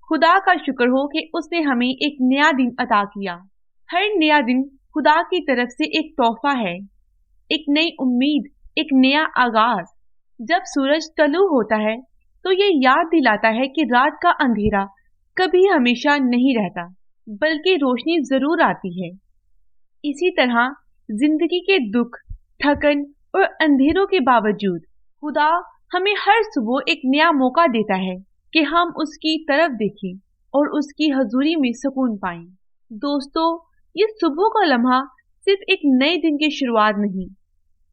खुदा का शुक्र हो कि उसने हमें एक नया दिन अता किया। हर नया दिन खुदा की तरफ से एक तोहफा है, एक नई उम्मीद, एक नया आगाज। जब सूरज तलू होता है तो ये याद दिलाता है कि रात का अंधेरा कभी हमेशा नहीं रहता, बल्कि रोशनी जरूर आती है। इसी तरह जिंदगी के दुख, थकन और अंधेरों के बावजूद खुदा हमें हर सुबह एक नया मौका देता है कि हम उसकी तरफ देखें और उसकी हजूरी में सुकून पाएं। दोस्तों, ये सुबह का लम्हा सिर्फ एक नए दिन की शुरुआत नहीं,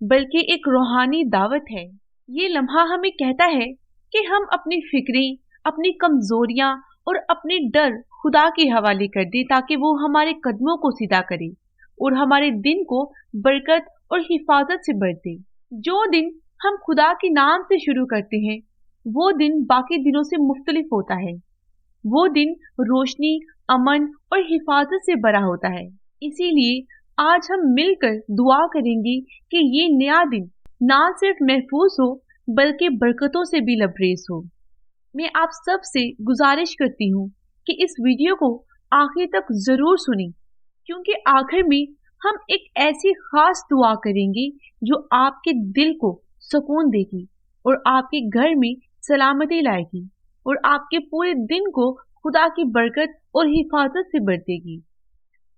बल्कि एक रूहानी दावत है। ये लम्हा हमें कहता है कि हम अपनी फिक्रें, अपनी कमजोरियां और अपने डर खुदा के हवाले कर दें, ताकि वो हमारे कदमों को सीधा करे और हमारे दिन को बरकत और हिफाजत से भर दे। जो दिन हम खुदा के नाम से शुरू करते हैं, वो दिन बाकी दिनों से मुख्तलिफ होता है। वो दिन रोशनी, अमन और हिफाजत से भरा होता है। इसीलिए आज हम मिलकर दुआ करेंगे कि ये नया दिन ना सिर्फ महफूज हो, बल्कि बरकतों से भी लबरेज हो। मैं आप सब से गुजारिश करती हूँ कि इस वीडियो को आखिर तक जरूर सुनें, क्योंकि आखिर में हम एक ऐसी खास दुआ करेंगे जो आपके दिल को सुकून देगी और आपके घर में सलामती लाएगी और आपके पूरे दिन को खुदा की बरकत और हिफाजत से भर देगी।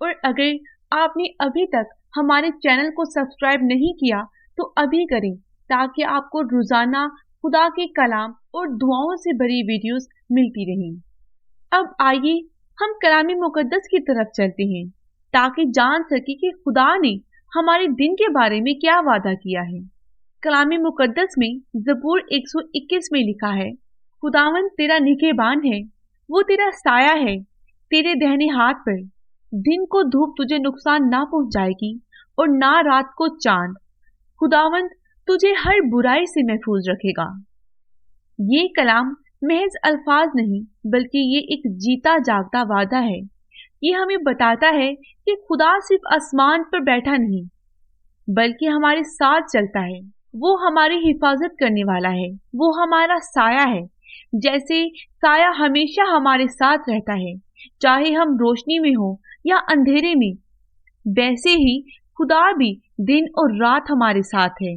और अगर आपने अभी तक हमारे चैनल को सब्सक्राइब नहीं किया तो अभी करें, ताकि आपको रोजाना खुदा के कलाम और दुआओं से भरी वीडियोस मिलती रहें। अब आइए हम कलाम मुकद्दस की तरफ चलते हैं, ताकि जान सके कि खुदा ने हमारे दिन के बारे में क्या वादा किया है। कलाम मुकद्दस में ज़बूर 121 में लिखा है, खुदावन तेरा निगहबान है, वो तेरा साया है तेरे दाहिने हाथ पर। दिन को धूप तुझे नुकसान ना पहुंचाएगी और ना रात को चांद। खुदावन तुझे हर बुराई से महफूज रखेगा। ये कलाम महज अल्फाज नहीं, बल्कि ये एक जीता जागता वादा है। ये हमें बताता है कि खुदा सिर्फ आसमान पर बैठा नहीं, बल्कि हमारे साथ चलता है। वो हमारी हिफाजत करने वाला है, वो हमारा साया है। जैसे साया हमेशा हमारे साथ रहता है, चाहे हम रोशनी में हो या अंधेरे में, वैसे ही खुदा भी दिन और रात हमारे साथ है।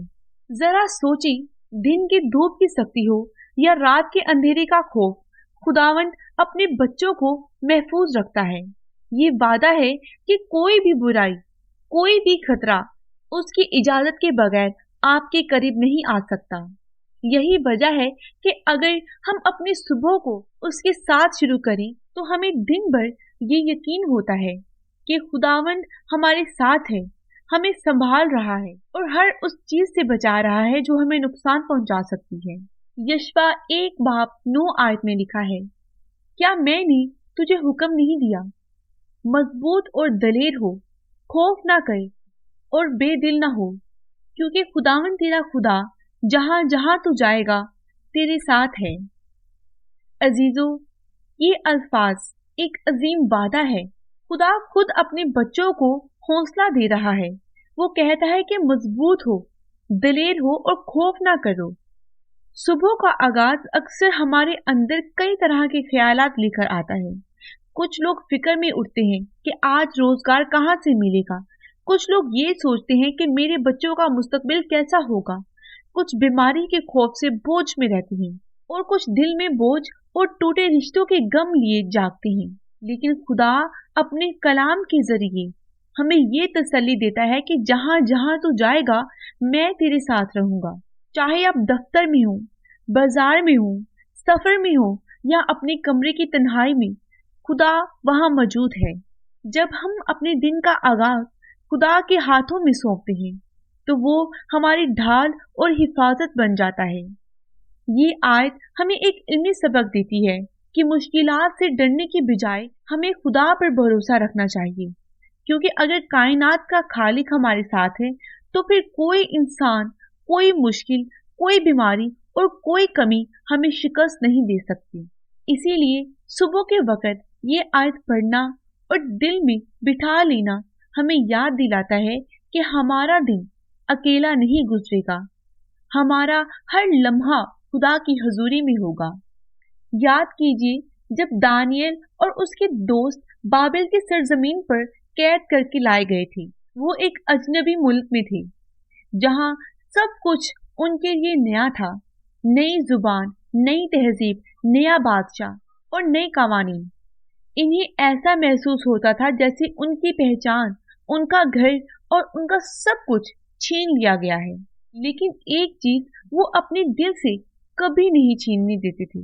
जरा सोची, दिन की धूप की सख्ती हो या रात के अंधेरे का खौफ, खुदावंद अपने बच्चों को महफूज रखता है। ये वादा है कि कोई भी बुराई, कोई भी खतरा उसकी इजाजत के बगैर आपके करीब नहीं आ सकता। यही वजह है कि अगर हम अपनी सुबह को उसके साथ शुरू करें तो हमें दिन भर ये यकीन होता है कि खुदावंद हमारे साथ है, हमें संभाल रहा है और हर उस चीज से बचा रहा है जो हमें नुकसान पहुंचा सकती है। यशवा 1:9 आयत में लिखा है, क्या मैंने तुझे हुक्म नहीं दिया, मजबूत और दलेर हो, खौफ ना करे और बेदिल ना हो, क्योंकि खुदावंद तेरा खुदा जहां जहां तू जाएगा तेरे साथ है। अजीजों, ये अल्फाज एक अजीम वादा है। खुदा खुद अपने बच्चों को हौसला दे रहा है। वो कहता है कि मजबूत हो, दलेर हो और खौफ ना करो। सुबह का आगाज अक्सर हमारे अंदर कई तरह के ख्यालात लेकर आता है। कुछ लोग फिक्र में उठते हैं कि आज रोजगार कहाँ से मिलेगा। कुछ लोग ये सोचते हैं कि मेरे बच्चों का मुस्तकबिल कैसा होगा। कुछ बीमारी के खौफ से बोझ में रहते हैं और कुछ दिल में बोझ और टूटे रिश्तों के गम लिए जागते हैं। लेकिन खुदा अपने कलाम के जरिए हमें ये तसल्ली देता है कि जहां जहां तू जाएगा मैं तेरे साथ रहूंगा। चाहे आप दफ्तर में हो, बाजार में हो, सफर में हो या अपने कमरे की तन्हाई में, खुदा वहां मौजूद है। जब हम अपने दिन का आगाज खुदा के हाथों में सौंपते हैं तो वो हमारी ढाल और हिफाजत बन जाता है। ये आयत हमें एक इल्मी सबक देती है कि मुश्किलात से डरने की बजाय हमें खुदा पर भरोसा रखना चाहिए, क्योंकि अगर कायनात का खालिक हमारे साथ है तो फिर कोई इंसान, कोई मुश्किल, कोई बीमारी और कोई कमी हमें शिकस्त नहीं दे सकती। इसीलिए सुबह के वक्त ये आयत पढ़ना और दिल में बिठा लेना हमें याद दिलाता है कि हमारा दिन अकेला नहीं गुजरेगा, हमारा हर लम्हा खुदा की हजूरी में होगा। याद कीजिए, जब दानियल और उसके दोस्त बाबिल की सरजमीन पर कैद करके लाए गए थे। वो एक अजनबी मुल्क में थे जहां सब कुछ उनके लिए नया था। नई जुबान, नई तहजीब, नया बादशाह और नए कवानीन। इन्हें ऐसा महसूस होता था जैसे उनकी पहचान, उनका घर और उनका सब कुछ छीन लिया गया है। लेकिन एक चीज वो अपने दिल से कभी नहीं छीनने देते थे,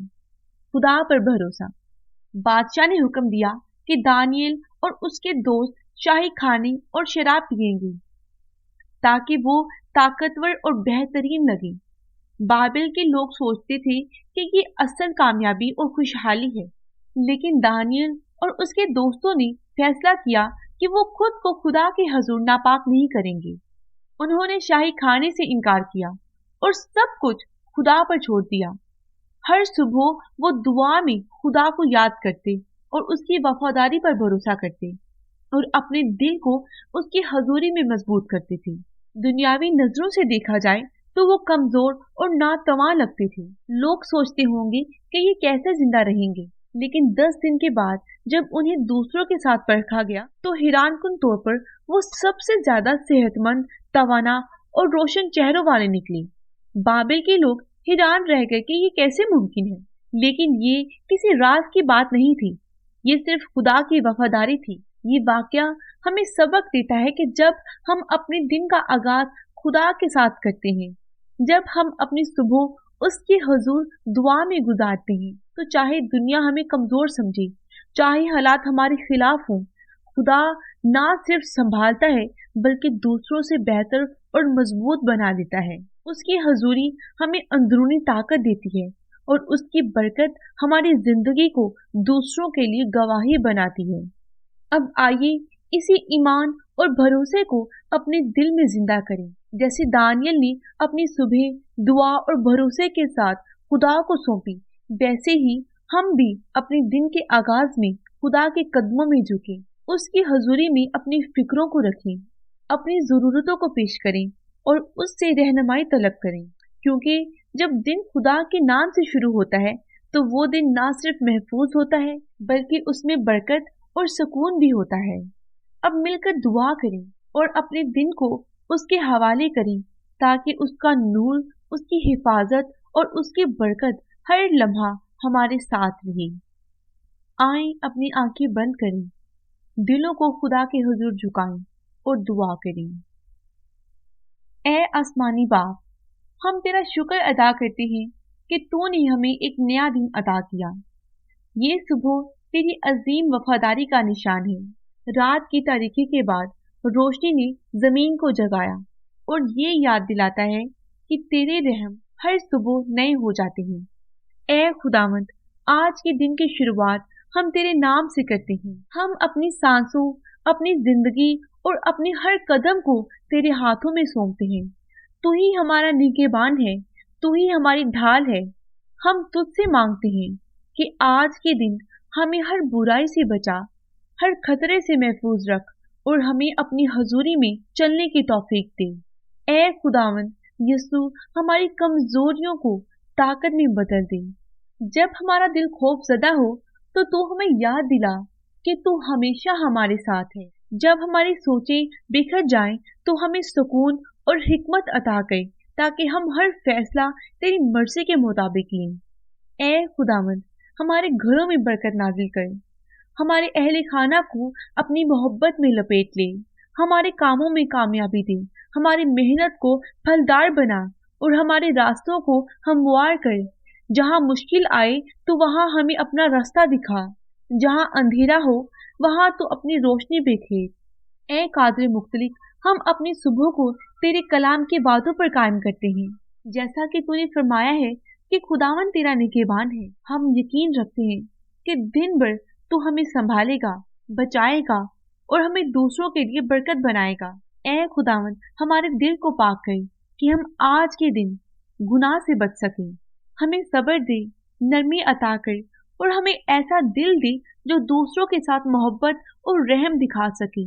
खुदा पर भरोसा। बादशाह ने हुक्म दिया कि दानियल और उसके दोस्त शाही खाने और शराब पिएंगे ताकि वो ताकतवर और बेहतरीन लगे। बाबिल के लोग सोचते थे कि ये असल कामयाबी और खुशहाली है, लेकिन दानियल और उसके दोस्तों ने फैसला किया कि वो खुद को खुदा के हजूर नापाक नहीं करेंगे। उन्होंने शाही खाने से इनकार किया और सब कुछ खुदा पर छोड़ दिया। हर सुबह वो दुआ में खुदा को याद करते और उसकी वफादारी पर भरोसा करते और अपने दिल को उसकी हजूरी में मजबूत करते थे। दुनियावी नजरों से देखा जाए तो वो कमजोर और नातवां लगते थे। लोग सोचते होंगे कि ये कैसे जिंदा रहेंगे, लेकिन 10 दिन के बाद जब उन्हें दूसरों के साथ परखा गया तो हैरानकुन तौर पर वो सबसे ज्यादा सेहतमंद, तवाना और रोशन चेहरों वाले निकले। बाबिल के लोग हैरान रह गए कि ये कैसे मुमकिन है, लेकिन ये किसी राज की बात नहीं थी, ये सिर्फ खुदा की वफादारी थी। ये वाकया हमें सबक देता है कि जब हम अपने दिन का आगाज खुदा के साथ करते हैं, जब हम अपनी सुबह उसके हुजूर दुआ में गुजारते हैं, तो चाहे दुनिया हमें कमजोर समझे, चाहे हालात हमारे खिलाफ हों, खुदा ना सिर्फ संभालता है बल्कि दूसरों से बेहतर और मजबूत बना देता है। उसकी हजूरी हमें अंदरूनी ताकत देती है और उसकी बरकत हमारी जिंदगी को दूसरों के लिए गवाही बनाती है। अब आइए इसी ईमान और भरोसे को अपने दिल में जिंदा करें। जैसे दानियल ने अपनी सुबह दुआ और भरोसे के साथ खुदा को सौंपी, वैसे ही हम भी अपने दिन के आगाज में खुदा के कदमों में झुकें, उसकी हजूरी में अपनी फिक्रों को रखें, अपनी जरूरतों को पेश करें और उससे रहनुमाई तलब करें। क्योंकि जब दिन खुदा के नाम से शुरू होता है तो वो दिन ना सिर्फ महफूज होता है बल्कि उसमें बरकत और सुकून भी होता है। अब मिलकर दुआ करें और अपने दिन को उसके हवाले करें ताकि उसका नूर, उसकी हिफाजत और उसकी बरकत हर लम्हा हमारे साथ रहे। आएं अपनी आंखें बंद करें, दिलों को खुदा के हुजूर झुकाएं और दुआ करें। ऐ आसमानी बाप, हम तेरा शुक्र अदा करते हैं कि तूने हमें एक नया दिन अता किया। ये सुबह तेरी अजीम वफादारी का निशान है। रात की तारीकी के बाद रोशनी ने जमीन को जगाया और ये याद दिलाता है कि तेरे रहम हर सुबह नए हो जाते हैं। ऐ खुदावंद, आज के दिन की शुरुआत हम तेरे नाम से करते हैं। हम अपनी सांसों, अपनी जिंदगी और अपने हर कदम को तेरे हाथों में सौंपते हैं। तू ही हमारा निगहबान है, तू ही हमारी ढाल है। हम तुझसे मांगते हैं कि आज के दिन हमें हर बुराई से बचा, हर खतरे से महफूज रख और हमें अपनी हजूरी में चलने की तौफीक दे। ऐ खुदावंद, यीशु हमारी कमजोरियों को ताकत में बदल दे। जब हमारा दिल खौफजदा हो तो तू हमें याद दिला कि तू हमेशा हमारे साथ है। जब हमारी सोचें बिखर जाएं तो हमें सुकून और हिकमत अता कर ताकि हम हर फैसला तेरी मर्जी के मुताबिक लें। ऐ खुदावंद, हमारे घरों में बरकत नाजिल कर, हमारे अहले खाना को अपनी मोहब्बत में लपेट ले, हमारे कामों में कामयाबी दे, हमारी मेहनत को फलदार बना और हमारे रास्तों को हमवार कर। जहां मुश्किल आए तो वहां हमें अपना रास्ता दिखा, जहां अंधेरा हो वहां तो अपनी रोशनी बिखेर। ऐ कादिर मुख्तलिक, हम अपनी सुबह को तेरे कलाम के बातों पर कायम करते हैं। जैसा कि तूने फरमाया है कि खुदावन तेरा निगहबान है, हम यकीन रखते हैं कि दिन भर तू हमें संभालेगा, बचाएगा और हमें दूसरों के लिए बरकत बनाएगा। ऐ खुदावन, हमारे दिल को पाक कर कि हम आज के दिन गुनाह से बच सकें। हमें सब्र दे, नरमी अता कर और हमें ऐसा दिल दे जो दूसरों के साथ मोहब्बत और रहम दिखा सके।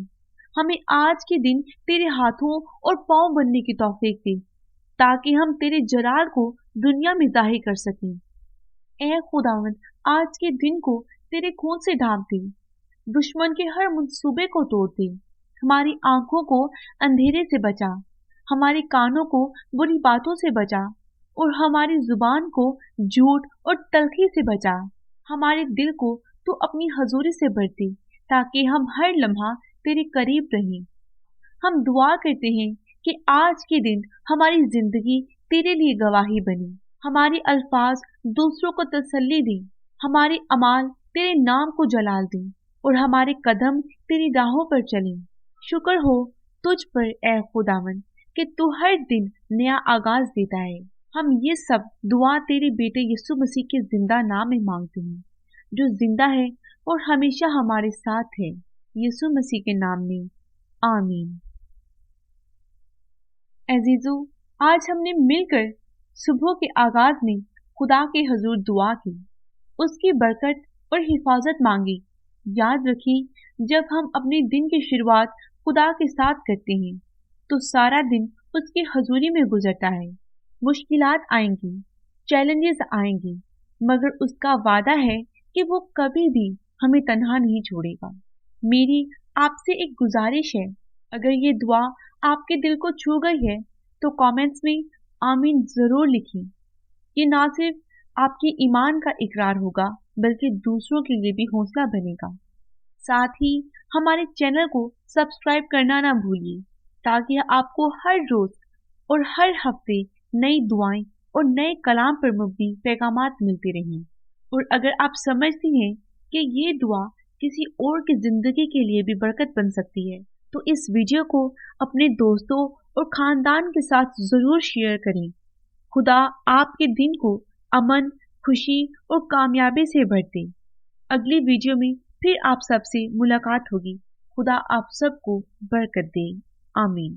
हमें आज के दिन तेरे हाथों और पांव बनने की तौफीक दे ताकि हम तेरे जलाल को दुनिया में जाहिर कर सकें। ऐ खुदावंद, आज के दिन को तेरे खून से ढांप दे, दुश्मन के हर मंसूबे को तोड़ दे। हमारी आंखों को अंधेरे से बचा, हमारे कानों को बुरी बातों से बचा और हमारी जुबान को झूठ और तल्खी से बचा। हमारे दिल को तू अपनी हजूरी से भर दे ताकि हम हर लम्हा तेरे करीब रहें। हम दुआ करते हैं कि आज के दिन हमारी जिंदगी तेरे लिए गवाही बने, हमारे अल्फाज दूसरों को तसल्ली दें, हमारे अमाल तेरे नाम को जलाल दें और हमारे कदम तेरी राहों पर चलें। शुक्र हो तुझ पर ए खुदावन कि तू हर दिन नया आगाज देता है। हम ये सब दुआ तेरे बेटे यीशु मसीह के जिंदा नाम में मांगते हैं, जो जिंदा है और हमेशा हमारे साथ है। यीशु मसीह के नाम में आमीन। अजीजों, आज हमने मिलकर सुबह के आगाज में खुदा के हुजूर दुआ की, उसकी बरकत और हिफाजत मांगी। याद रखिए, जब हम अपने दिन की शुरुआत खुदा के साथ करते हैं तो सारा दिन उसकी हजूरी में गुजरता है। मुश्किलात आएंगी, चैलेंजेस आएंगे, मगर उसका वादा है कि वो कभी भी हमें तन्हा नहीं छोड़ेगा। मेरी आपसे एक गुजारिश है, अगर ये दुआ आपके दिल को छू गई है तो कमेंट्स में आमीन जरूर लिखें। ये ना सिर्फ आपके ईमान का इकरार होगा बल्कि दूसरों के लिए भी हौसला बनेगा। साथ ही हमारे चैनल को सब्सक्राइब करना ना भूलिए ताकि आपको हर रोज और हर हफ्ते नई दुआएं और नए कलाम पर मबनी पैगामात मिलते रहें। और अगर आप समझती हैं कि ये दुआ किसी और की जिंदगी के लिए भी बरकत बन सकती है तो इस वीडियो को अपने दोस्तों और खानदान के साथ जरूर शेयर करें। खुदा आपके दिन को अमन, खुशी और कामयाबी से भर दे। अगली वीडियो में फिर आप सबसे मुलाकात होगी। खुदा आप सबको बरकत दे। आमीन।